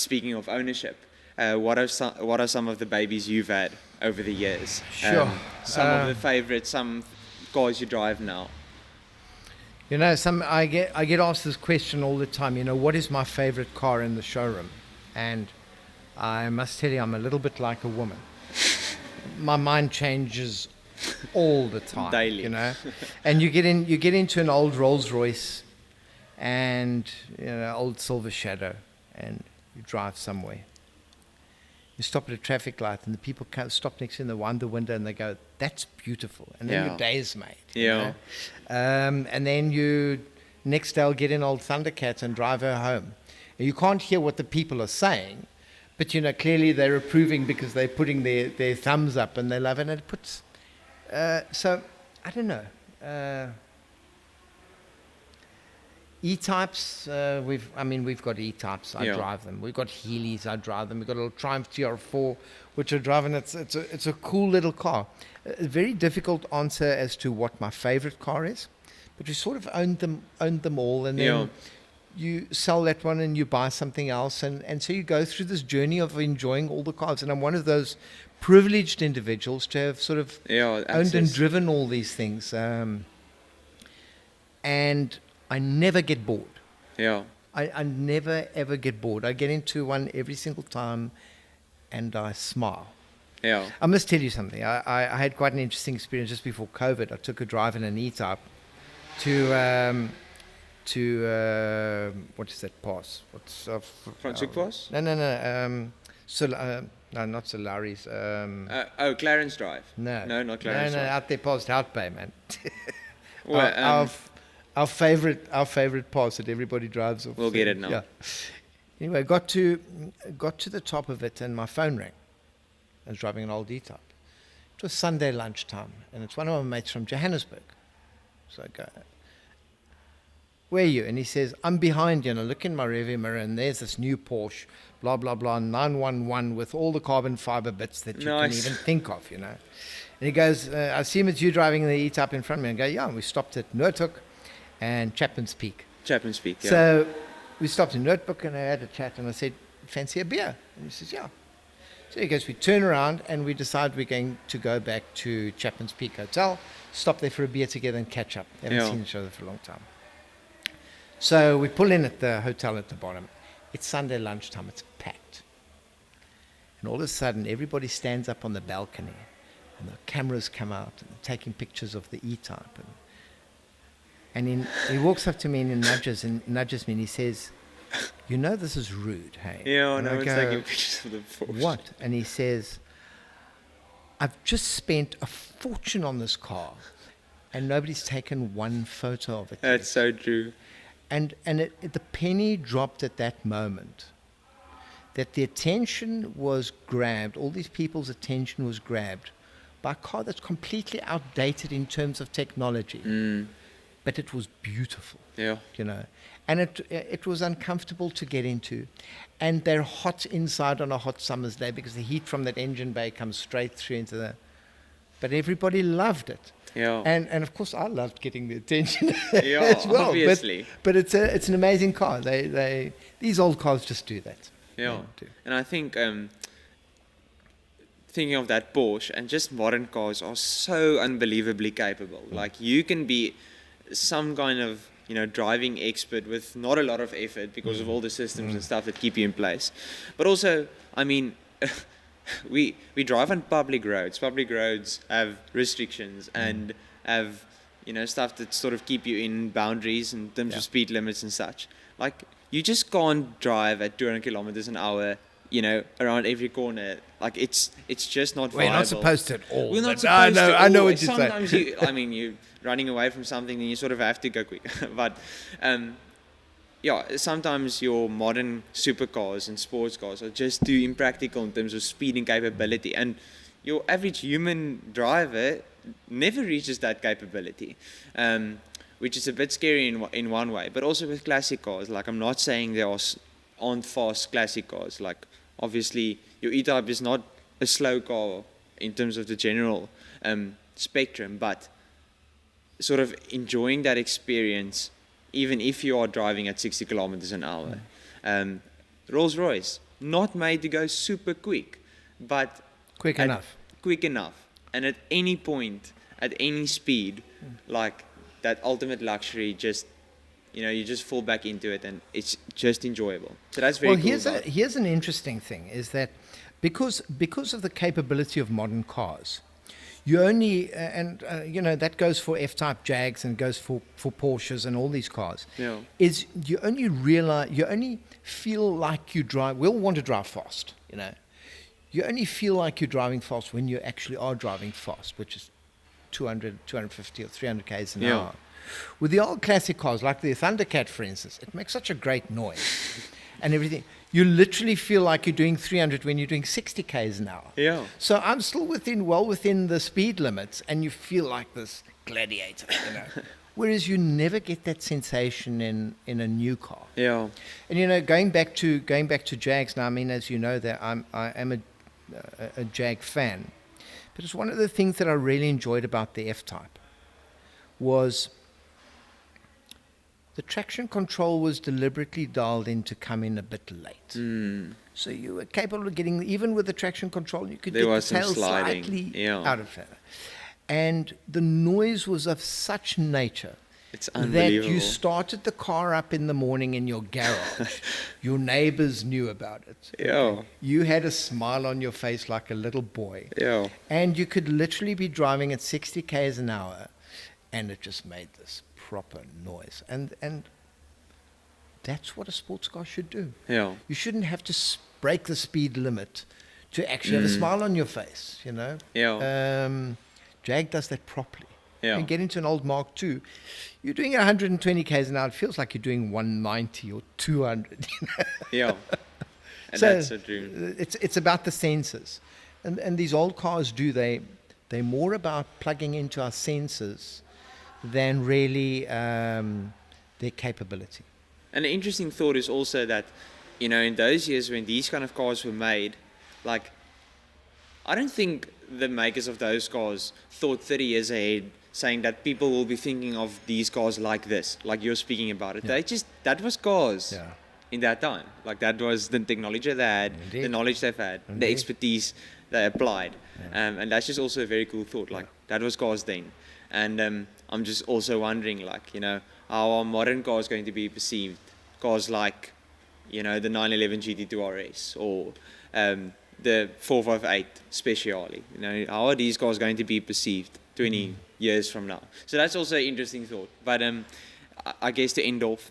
speaking of ownership, what are some of the babies you've had over the years? Sure. Some of the favorites, some cars you drive now. You know, I get asked this question all the time. You know, what is my favorite car in the showroom? And I must tell you, I'm a little bit like a woman. My mind changes all the time, Daily. you know. And you get into an old Rolls Royce, and old Silver Shadow, and you drive somewhere. You stop at a traffic light, and the people stop next to you, and they wind the window, and they go, "That's beautiful," and then your day is made. You know? And then you next day I'll get in old Thundercat and drive her home. And you can't hear what the people are saying, but clearly they're approving because they're putting their thumbs up and they love it. And it puts. So I don't know. E-types, we've got E-types. I drive them. We've got Heelys. I drive them. We've got a little Triumph TR4, which I drive, and it's a cool little car. A very difficult answer as to what my favorite car is, but we sort of owned them all, and then you sell that one and you buy something else, and so you go through this journey of enjoying all the cars. And I'm one of those privileged individuals to have sort of owned and driven all these things, and I never get bored. I never ever get bored. I get into one every single time, and I smile. I must tell you something. I had quite an interesting experience just before COVID. I took a drive in an E-type to what is that pass? What's Franschhoek Pass? No. No, not Solari's. Clarence Drive. No, not Clarence Drive. No, out there past Hout Bay, man. Well, our favorite pass that everybody drives off. We'll get it now. Yeah. Anyway, got to the top of it, and my phone rang. I was driving an old E-type. It was Sunday lunchtime, and it's one of my mates from Johannesburg. So I go, "Where are you?" And he says, "I'm behind you." And I look in my rearview mirror, and there's this new Porsche, blah, blah, blah, 911 with all the carbon fiber bits that you can even think of, And he goes, "I assume it's you driving the E-type in front of me." And I go, "Yeah." And we stopped at Noordhoek and Chapman's Peak. Yeah. So we stopped in Noordhoek, and I had a chat, and I said, "Fancy a beer?" And he says, "Yeah." So he goes, we turn around, and we decide we're going to go back to Chapman's Peak Hotel, stop there for a beer together and catch up. Haven't seen each other for a long time. So we pull in at the hotel at the bottom. It's Sunday lunchtime. It's packed. And all of a sudden, everybody stands up on the balcony, and the cameras come out and taking pictures of the E-type. And he walks up to me and he nudges me, and he says, "This is rude, hey?" Yeah, no one's taking pictures of the Porsche. What? And he says, "I've just spent a fortune on this car, and nobody's taken one photo of it." That's so true. And the penny dropped at that moment, that the attention was grabbed, all these people's attention was grabbed by a car that's completely outdated in terms of technology. But it was beautiful. And it was uncomfortable to get into. And they're hot inside on a hot summer's day because the heat from that engine bay comes straight through into the... But everybody loved it. And of course I loved getting the attention as well. Obviously. But it's an amazing car. These old cars just do that. And I think thinking of that Porsche, and just modern cars are so unbelievably capable. Like, you can be some kind of driving expert with not a lot of effort because of all the systems and stuff that keep you in place. But also, I mean, we drive on public roads. Public roads have restrictions and have stuff that sort of keep you in boundaries in terms of speed limits and such. Like, you just can't drive at 200 kilometers an hour around every corner. Like, it's just not viable. We're not supposed to at all. We're not supposed to. I know what you're saying. Sometimes saying. you're running away from something, then you sort of have to go quick. But sometimes your modern supercars and sports cars are just too impractical in terms of speed and capability. And your average human driver never reaches that capability, which is a bit scary in one way. But also with classic cars, like, I'm not saying there aren't fast classic cars. Like, obviously your E-type is not a slow car in terms of the general spectrum, but sort of enjoying that experience even if you are driving at 60 kilometers an hour. Rolls Royce, not made to go super quick, but Quick enough. Quick enough. And at any point, at any speed, like that ultimate luxury, just you just fall back into it, and it's just enjoyable. So that's very cool. Here's an interesting thing is that because of the capability of modern cars, you only that goes for F-type Jags and goes for Porsches and all these cars. Yeah. Is you only feel like you drive. We'll want to drive fast. You only feel like you're driving fast when you actually are driving fast, which is 200, 250 or 300 k's an hour. With the old classic cars, like the Thundercat, for instance, it makes such a great noise and everything. You literally feel like you're doing 300 when you're doing 60 k's an hour. Yeah. So I'm still well within the speed limits, and you feel like this gladiator, Whereas you never get that sensation in a new car. Yeah. And going back to Jags now, I mean, as you know, that I am a Jag fan, but it's one of the things that I really enjoyed about the F-type was the traction control was deliberately dialed in to come in a bit late. So you were capable of getting, even with the traction control, you could get the tail slightly out of it. And the noise was of such nature it's unbelievable that you started the car up in the morning in your garage. Your neighbors knew about it. Yeah. You had a smile on your face like a little boy. Yeah. And you could literally be driving at 60 k's an hour, and it just made this proper noise. And that's what a sports car should do. Yeah. You shouldn't have to break the speed limit to actually have a smile on your face, Yeah. Jag does that properly. Yeah. And get into an old Mark II, you're doing 120 k's an hour. It feels like you're doing 190 or 200. Yeah. And So that's so true. it's about the sensors, and these old cars they're more about plugging into our sensors than really their capability. And an interesting thought is also that, in those years when these kind of cars were made, like, I don't think the makers of those cars thought 30 years ahead, saying that people will be thinking of these cars like this, like you're speaking about it. Yeah. That was cars Yeah. in that time. Like, that was the technology they had, Indeed. the knowledge they've had, the Indeed. expertise they applied. Yeah. And that's just also a very cool thought. Like, that was cars then. And I'm just also wondering, like, how are modern cars going to be perceived? Cars like, the 911 GT2 RS or the 458 Speciale. How are these cars going to be perceived 20 years from now? So that's also an interesting thought. But I guess to end off,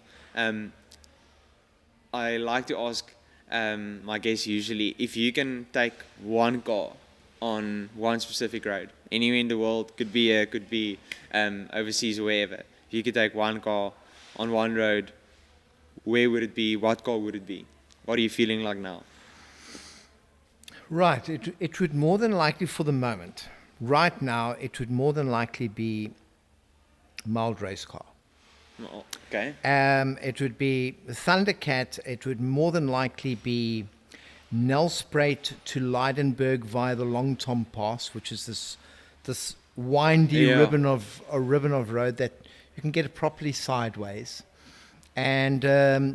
I like to ask my guests usually, if you can take one car on one specific road, anywhere in the world, could be overseas or wherever. If you could take one car on one road, where would it be? What car would it be? What are you feeling like now? Right. It would more than likely, for the moment, right now, it would more than likely be a mild race car. Oh, okay. It would be Thundercat. It would more than likely be Nelspruit to Leidenburg via the Long Tom Pass, which is this windy ribbon of road that you can get it properly sideways, and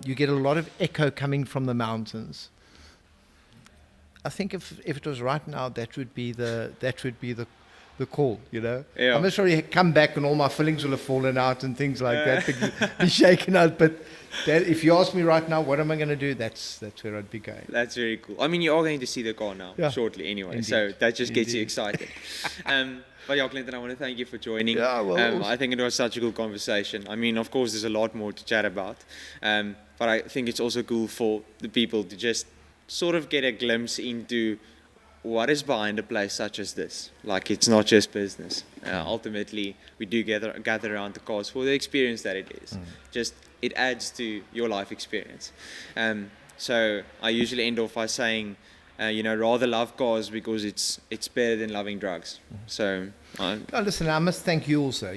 you get a lot of echo coming from the mountains. I think if it was right now, that would be the call. Yeah. I must probably come back and all my fillings will have fallen out and things like that, be shaken out. But if you ask me right now, what am I going to do? That's where I'd be going. That's very cool. I mean, you are going to see the car now shortly anyway, Indeed. so that just gets you excited. But yeah, Clinton, I want to thank you for joining. Yeah, well, I think it was such a good conversation. I mean, of course, there's a lot more to chat about, but I think it's also cool for the people to just sort of get a glimpse into what is behind a place such as this. Like, it's not just business. Ultimately, we do gather around the cars for the experience that it is. Just, it adds to your life experience. So I usually end off by saying, rather love cars because it's better than loving drugs. So, listen, I must thank you also.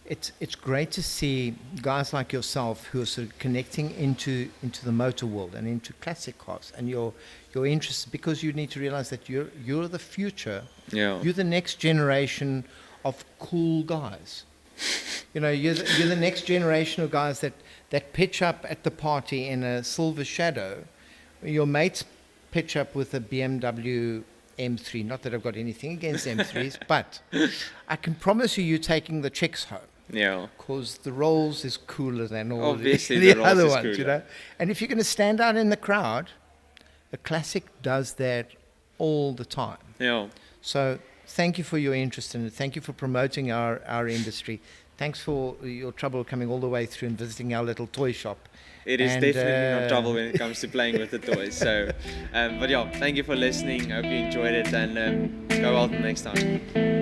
It's great to see guys like yourself who are sort of connecting into the motor world and into classic cars and your interests, because you need to realize that you're the future. Yeah. You're the next generation of cool guys. You're the next generation of guys that pitch up at the party in a silver shadow your mates pitch up with a BMW M3. Not that I've got anything against M3s, but I can promise you're taking the chicks home. Yeah. Because the Rolls is cooler than all Obviously, the the Rolls other is ones, cooler. you know. And if you're going to stand out in the crowd, the Classic does that all the time. Yeah. So thank you for your interest in it. Thank you for promoting our industry. Thanks for your trouble coming all the way through and visiting our little toy shop. It is And, definitely not trouble when it comes to playing with the toys. So, but yeah, thank you for listening. I hope you enjoyed it, and go out next time.